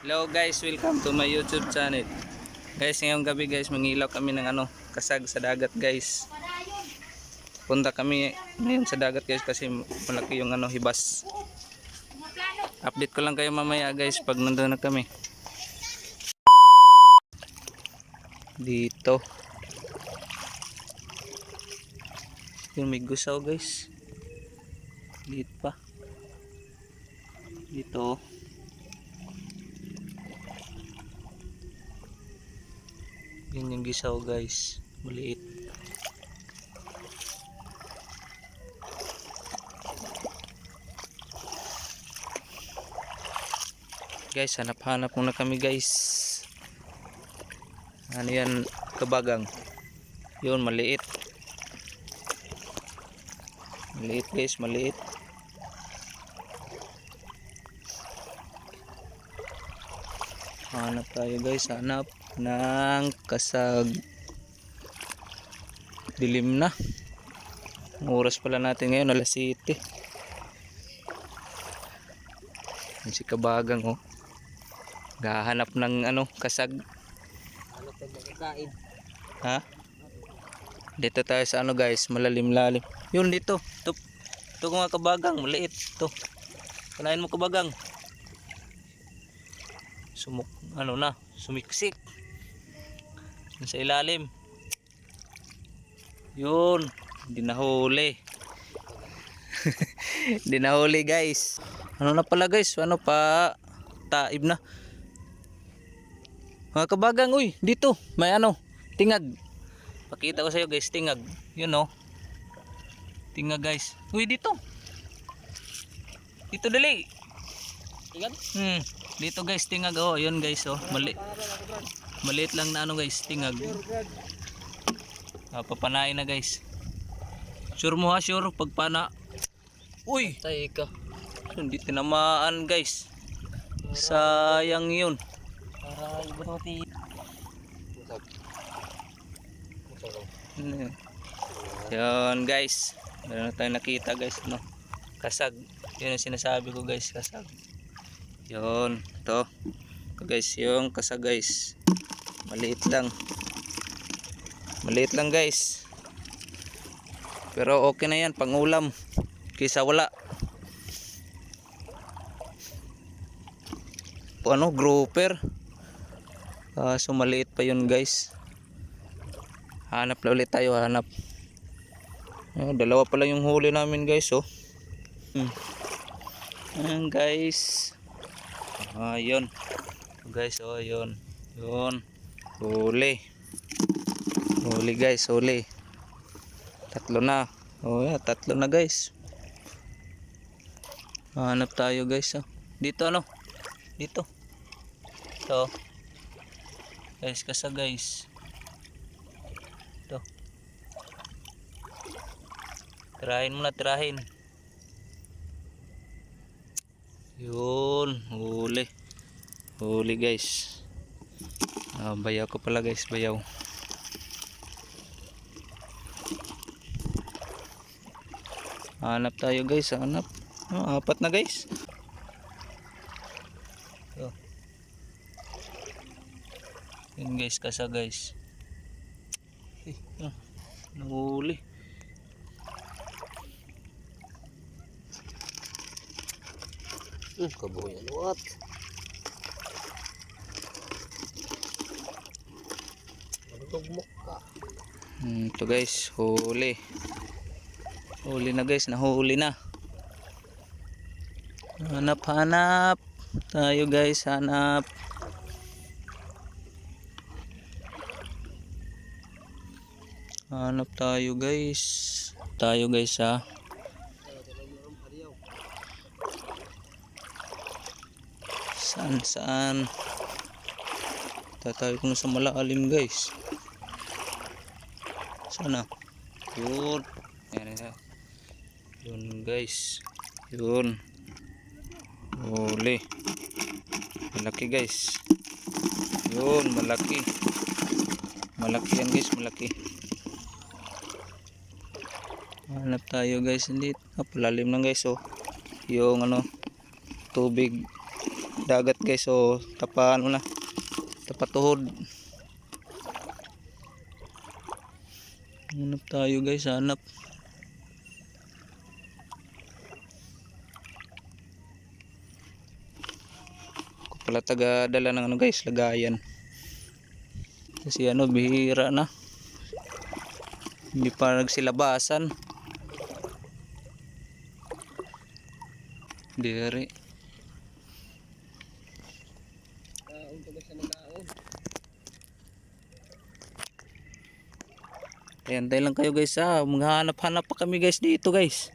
Hello guys, welcome to my YouTube channel. Guys, ngayong gabi guys, mangilaw kami ng kasag sa dagat guys. Punta kami ngayon sa dagat guys kasi malaki yung hibas. Update ko lang kayo mamaya guys pag nandoon na kami. Dito. Yung may gusaw guys. Dito pa. Dito. Yun yung gisaw guys, maliit. Guys, hanap-hanap muna kami guys. Ano yan, kabagang. Yun, maliit. Maliit guys, maliit. Hanap tayo guys, hanap ng kasag. Dilim na. Ang oras pala natin ngayon alas 7. Yung si kabagang oh, gahanap ng kasag. Ha? Dito tayo sa guys, malalim-lalim. Yun dito. Ito mga kabagang, maliit. Ito. Kanain mo kabagang. Sumiksik. Sa ilalim. Yun, hindi nahuli. Hindi nahuli guys. Ano na pala guys, taib na. Mga kabagang, uy, dito may tingag. Pakita ko sa iyo guys, tingag. Yun oh. Tingag guys. Uy, dito. Dito dali. Tingag? Dito guys, tingag oh. Yun guys oh, maliit lang na guys, tingag. Papanain na guys. Sure mo ha, sure pagpana. Uy, tay ka. Hindi tinamaan guys. Sayang yun. Para ibunuti. Yan guys. Meron na tayong nakita guys, kasag. Yun ang sinasabi ko guys, kasag. Yun, ito guys, yung kasag guys. Maliit lang guys, pero okay na yan pang ulam kaysa wala. Grouper, so maliit pa yun guys. Hanap na ulit tayo, hanap. Dalawa pa lang yung huli namin guys oh. Ayan guys. Yun guys oh, yun huli guys, huli. Tatlo na. Oh yeah, tatlo na guys. Hanap tayo guys oh. Dito dito. Ito. Guys, kasag guys. Ito. Tirahin mo na, tirahin. Yun, huli. Huli guys. Bayaw ko pala guys, bayaw. Hanap tayo guys, hanap. Apat na guys. So. Yun guys, kasa guys. Nahuli. Kabuhay what? Tugmok ka. Ito guys, huli. Huli na guys, nahuli na. Hanap tayo guys, hanap. Hanap tayo guys. Ha. Saan? Tatayo ko na sa malalim guys. Sana. Yun. Yun guys. Yun. Huli. Malaki guys. Yun, malaki. Malaki yan guys, malaki. Hanap tayo guys, hindi. Palalim lang guys oh. Yung tubig. dagat guys. So tapa ano na, tapa tuhod. Hanap tayo guys, hanap. Ako pala taga dala ng ano guys, lagayan. Kasi ano, bihira na. Hindi pa nagsilabasan. Diri. Antay lang kayo guys ha. Maghanap-hanap pa kami guys dito guys.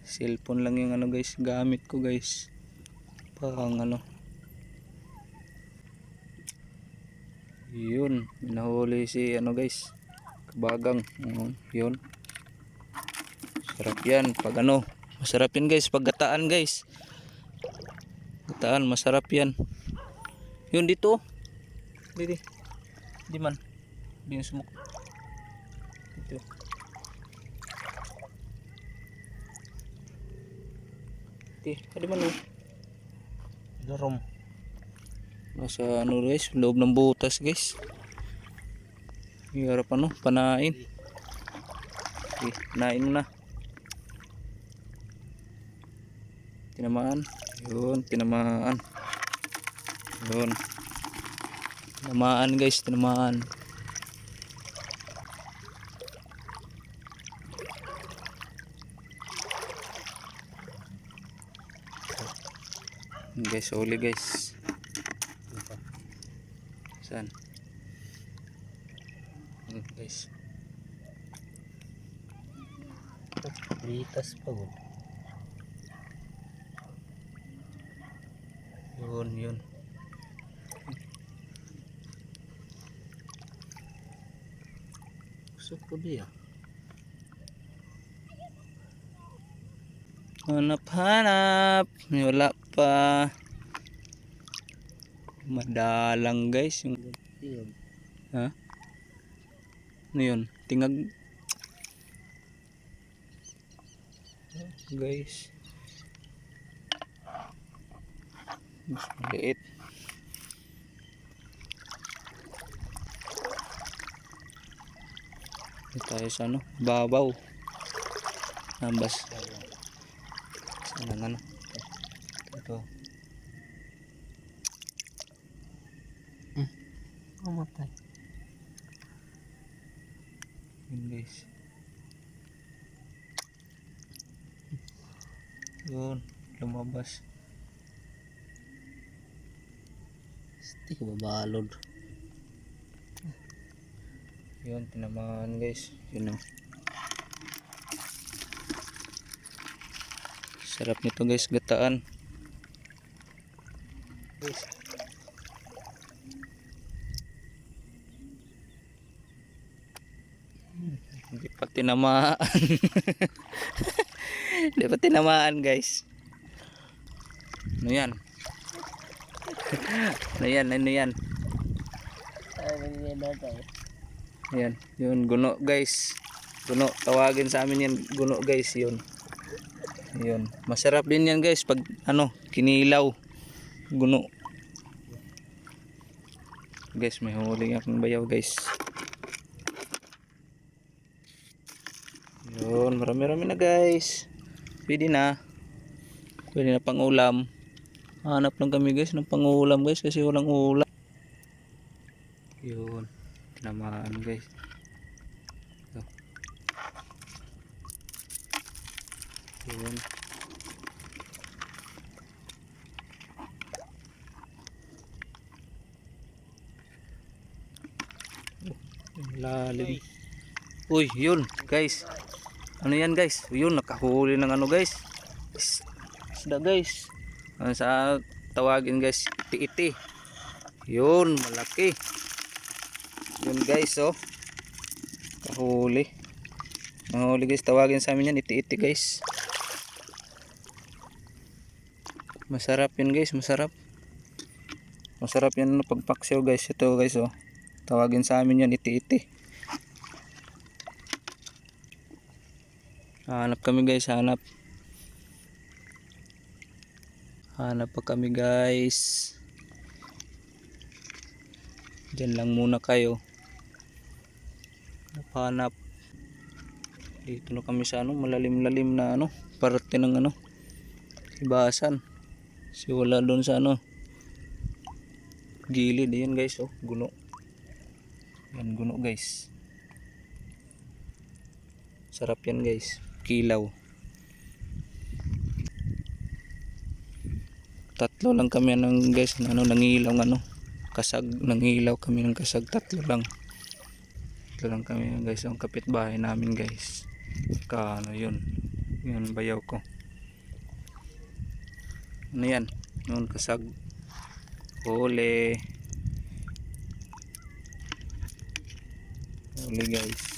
Cellphone lang yung ano guys, gamit ko guys. Pang ano. Yun, nahuli si ano guys. Kabagang. Yun. Sarap yan pag ano. Masarap yan guys pag gataan guys. Gataan masarap yan. Yun dito. Dito. Di man. Di yung sumuk. Dito. Di man oh. Darom. Nasa ano guys, loob ng butas guys. Hirap ano, panain. Panain mo na. Tinamaan. Yun, tinamaan. Yun. Tinamaan guys, tinamaan. Guys, huli guys. Saan? Guys. Litas pa mo. Yun. Gusto ko biya. Hanap. Wala pa. Madalang guys yung ha? Ano yun? Tingag guys. Mas maliit. Ito tayo sa ano? Babaw. Ambas. Saan ang ano? Ito. Mamatay. Yun guys. Yun. Lumabas. Hindi ko babalod. Yun. Tinamaan guys. Yun o. Sarap nito guys. Gataan. Guys. Hindi pa tinamaan. Hindi pa tinamaan guys. Ano yan? Ano yan? Ano yan? Ay, nangyayari tayo. Yan. Yun. Guno guys. Guno. Tawagin sa amin yan. Guno guys. Yun. Yun. Masarap din yan guys. Pag ano. Kinilaw. Guno. Guys. May huli akong bayaw guys. Yun, marami-rami na guys. Pwede na. Pwede na pang ulam. Hanap lang kami guys ng pang ulam guys kasi walang ulam. Yun. Tinamaan guys. Ito. Yun. Lalim. Uy, yun guys. Ano yan guys? Yun, nakahuli ng ano guys. Isda guys. Ano sa tawagin guys? Iti-iti. Yun, malaki. Yun guys, oh. Kahuli. Nahuli guys, tawagin sa amin yan. Iti-iti guys. Masarap yun guys, masarap. Masarap yan ano, pagpaksyo guys. Ito guys, oh. Tawagin sa amin yan, iti-iti. Hanap kami guys, hanap. Hanap pa kami guys. Diyan lang muna kayo. Hanap. Dito na kami sa malalim-lalim na parte ng ibasan. Si wala doon sa gilid. Ayan guys, guno. Yan guno guys. Sarap yan guys. Kilaw. Tatlo lang kami guys, nangilaw kasag, nangilaw kami ng kasag, tatlo lang kami guys, ang kapitbahay namin guys. Yun bayaw ko. Yan noon kasag, huli guys.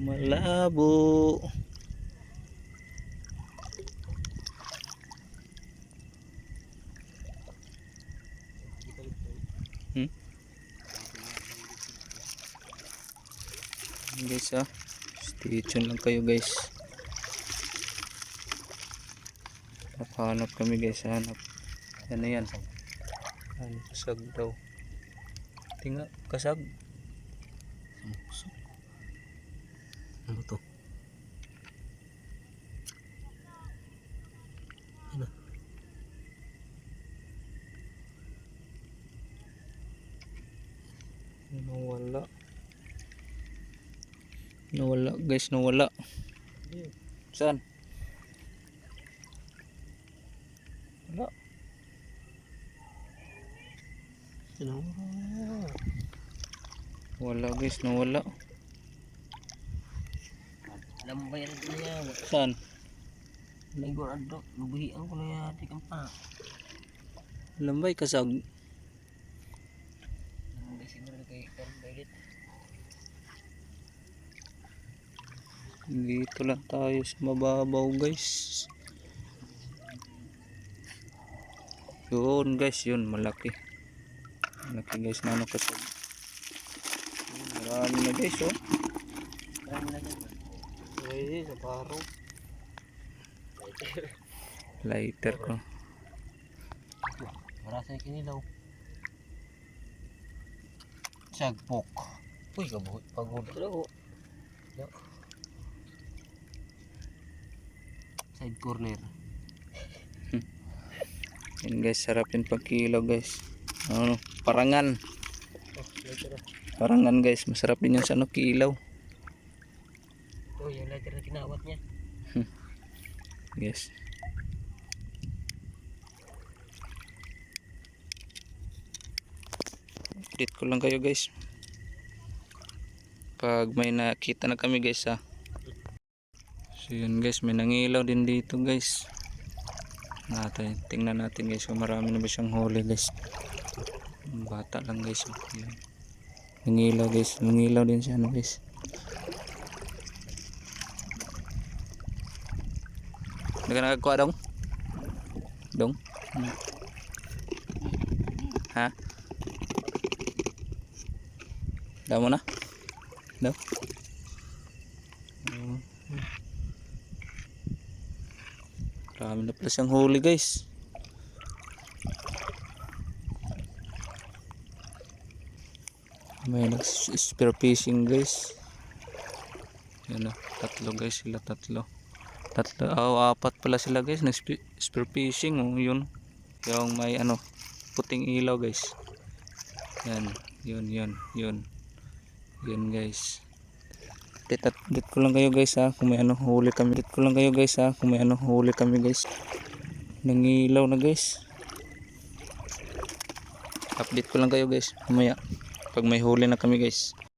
Malabo. Guys, stay tuned lang kayo guys. Hanap kami guys, hanap. Yan na yan. Kasag daw. Tinga, kasag. Ano to? Ano? Nawala guys, nawala. Saan? Wala. Wala guys, nawala. Lambay rin niya. Saan? Nagor adto, lubuhian ko na yati kang pa. Lambay kasag. Hindi siguro kay lambay dit. Dito lang tayo sa mababaw guys. Yun guys, yun malaki. Malaki guys na kasag. Marami na guys Marami na dyan. Ay, sa paro. Lighter ko. Wala sa kinilaw. Sagpok. Uy, kabuhit pagod ko. Side corner. Yan guys, sarap yung pagkilaw guys. Parangan. Parangan guys, masarap din yan sa kilaw. Oh, yung lighter na kinawat niya. Yes. Update ko lang kayo guys. Pag may nakita na kami guys So yun guys, may nangilaw din dito guys. Tingnan natin guys kung marami na ba siyang huli guys. Bata lang guys. Yun. Nangilaw guys, nangilaw din siya guys. Hindi ka nakakuha dong? Dong? Ha? Daw mo na? Daw? Marami na pala siyang huli guys. May nag-spear fishing guys. Yan tatlo guys sila, tatlo, apat pala sila guys, nag-spear fishing yun. Yung may puting ilaw guys. Yan, yun guys. Update ko lang kayo guys kung may huli kami. Update ko lang kayo guys kung may huli kami guys. Nangilaw na guys. Update ko lang kayo guys mamaya pag may huli na kami guys.